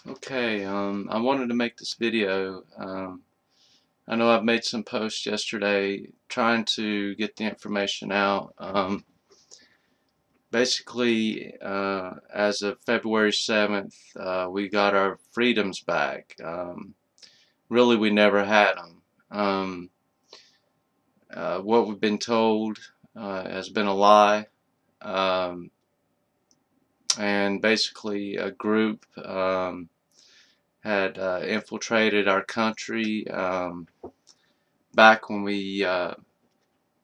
Okay, I wanted to make this video. I know I've made some posts yesterday trying to get the information out. Basically, as of February 7th, we got our freedoms back. Really, we never had them. What we've been told has been a lie. Um, and basically, a group had infiltrated our country. Back when we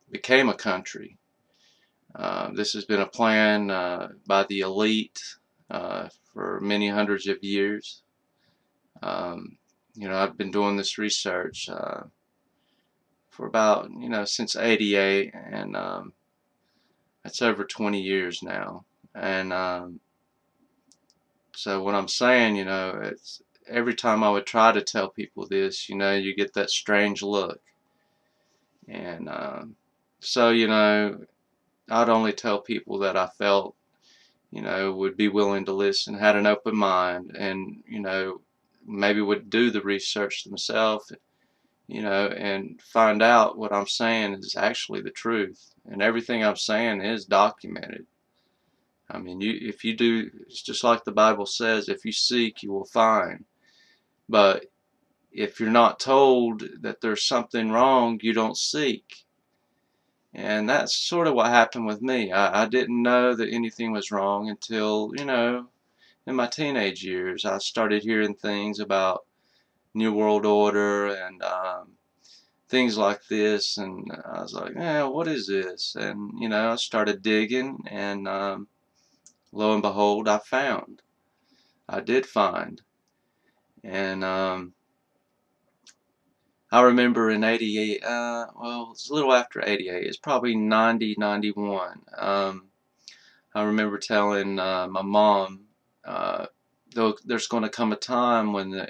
became a country. This has been a plan by the elite for many hundreds of years. Um, I've been doing this research for about, since '88, and that's over 20 years now. And so what I'm saying, it's every time I would try to tell people this, you get that strange look. And so, I'd only tell people that I felt, would be willing to listen, had an open mind, and, maybe would do the research themselves, and find out what I'm saying is actually the truth. And everything I'm saying is documented. I mean, if you do, it's just like the Bible says, if you seek, you will find. But if you're not told that there's something wrong, you don't seek. And that's sort of what happened with me. I didn't know that anything was wrong until, in my teenage years. I started hearing things about New World Order and things like this. And I was like, yeah, what is this? And, I started digging, and lo and behold, I did find. And I remember in '88, well, it's a little after '88, it's probably '90, '91. I remember telling my mom, there's going to come a time when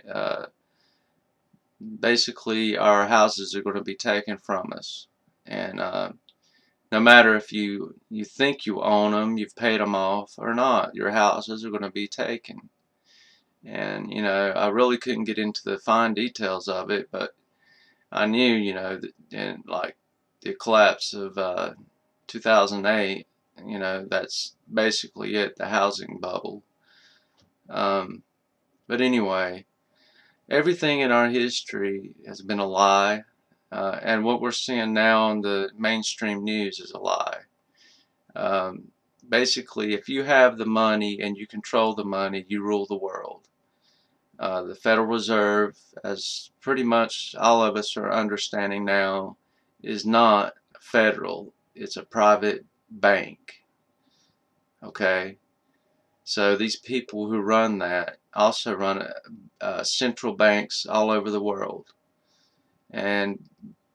basically our houses are going to be taken from us. And no matter if you think you own them, you've paid them off or not, your houses are going to be taken. And, I really couldn't get into the fine details of it, but I knew, that in like the collapse of 2008, that's basically it, the housing bubble. Um, but anyway, everything in our history has been a lie, and what we're seeing now on the mainstream news is a lie. Um, Basically, if you have the money and you control the money, you rule the world. The Federal Reserve, as pretty much all of us are understanding now, is not federal. It's a private bank. Okay? So these people who run that also run central banks all over the world. And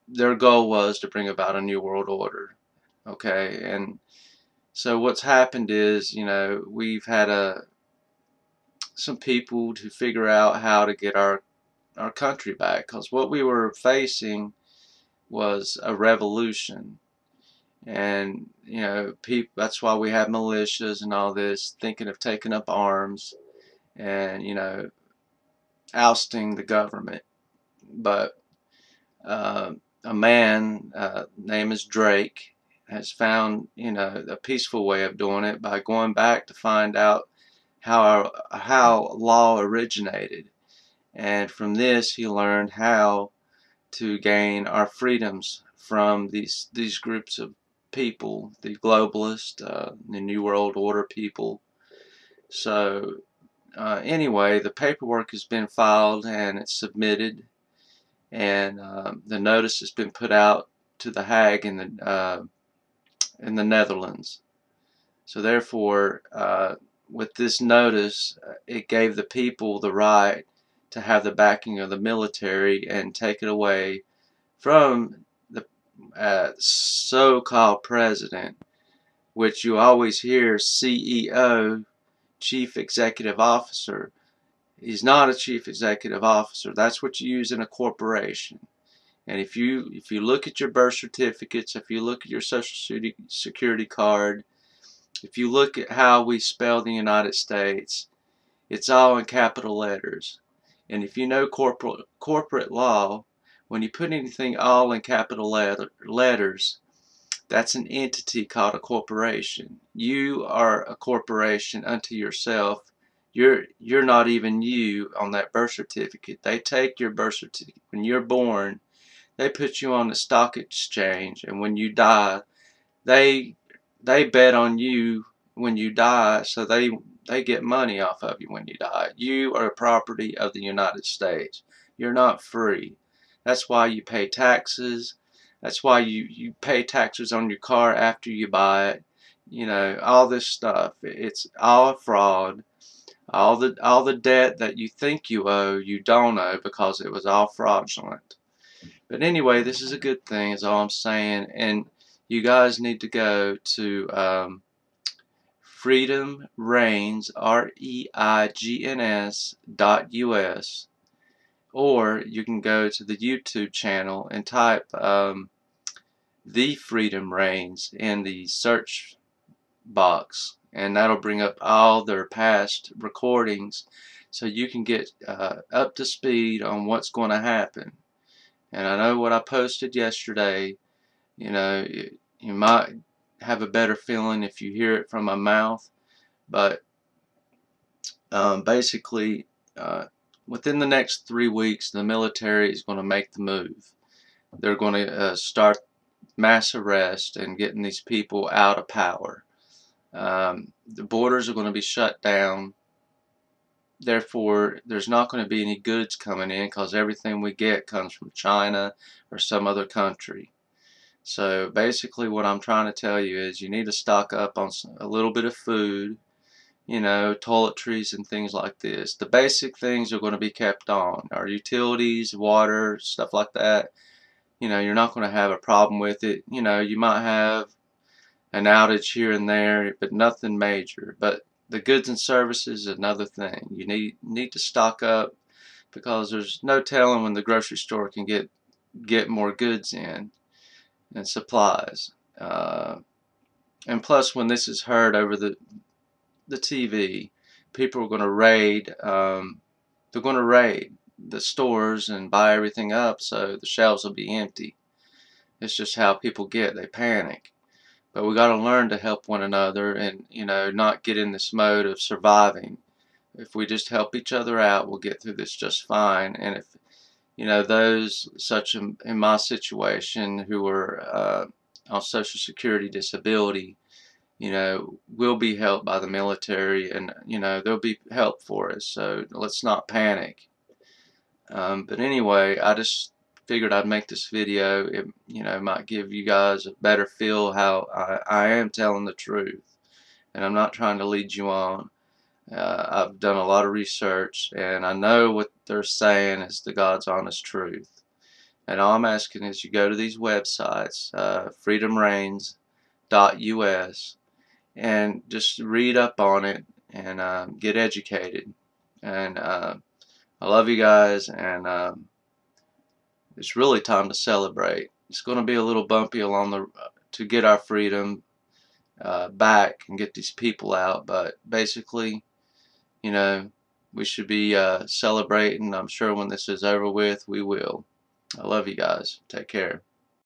their goal was to bring about a new world order. Okay? And so what's happened is, we've had some people to figure out how to get our country back, because what we were facing was a revolution. And people, that's why we have militias and all this, thinking of taking up arms and ousting the government. But a man name is Drake has found a peaceful way of doing it by going back to find out how law originated. And from this, he learned how to gain our freedoms from these groups of people, the globalists, the New World Order people. So anyway, the paperwork has been filed and it's submitted, and the notice has been put out to the Hague in the Netherlands. So therefore, with this notice, it gave the people the right to have the backing of the military and take it away from the so-called president, which you always hear CEO, Chief Executive Officer. He's not a Chief Executive Officer. That's what you use in a corporation. And if you look at your birth certificates, if you look at your social security card, if you look at how we spell the United States, It's all in capital letters. And if you know corporate law, when you put anything all in capital letters, that's an entity called a corporation. You are a corporation unto yourself. You're not even you on that birth certificate. They take your birth certificate when you're born. They put you on the stock exchange, and when you die, they they bet on you when you die, so they get money off of you when you die. You are a property of the United States. You're not free. That's why you pay taxes. That's why you pay taxes on your car after you buy it. You know, all this stuff. It's all a fraud. All the debt that you think you owe, you don't owe because it was all fraudulent. But anyway, this is a good thing is all I'm saying. And you guys need to go to Freedom Reigns, REIGNS.US, or you can go to the YouTube channel and type The Freedom Reigns in the search box, and that'll bring up all their past recordings so you can get up to speed on what's going to happen. And I know what I posted yesterday, you know, you might have a better feeling if you hear it from my mouth, but basically, within the next 3 weeks, the military is going to make the move. They're going to start mass arrest and getting these people out of power. The borders are going to be shut down. Therefore, there's not going to be any goods coming in because everything we get comes from China or some other country. So basically what I'm trying to tell you is you need to stock up on a little bit of food, you know, toiletries and things like this. The basic things are going to be kept on. Our utilities, water, stuff like that. You know, you're not going to have a problem with it. You know, you might have an outage here and there, but nothing major. But the goods and services is another thing. You need to stock up because there's no telling when the grocery store can get more goods in and supplies. And plus, when this is heard over the TV, people are going to raid. They're going to raid the stores and buy everything up, so the shelves will be empty. It's just how people get. They panic. But we got to learn to help one another, and you know, not get in this mode of surviving. If we just help each other out, we'll get through this just fine. And if you know those such in my situation who are on Social Security disability, you know, will be helped by the military, and you know there'll be help for us. So let's not panic. But anyway, I just figured I'd make this video. It, you know, might give you guys a better feel how I am telling the truth, and I'm not trying to lead you on. I've done a lot of research, and I know what they're saying is the God's honest truth. And all I'm asking is you go to these websites, freedomreigns.us, and just read up on it and get educated. And I love you guys, and it's really time to celebrate. It's going to be a little bumpy along the to get our freedom back and get these people out, but basically, you know, we should be celebrating. I'm sure when this is over with, we will. I love you guys. Take care.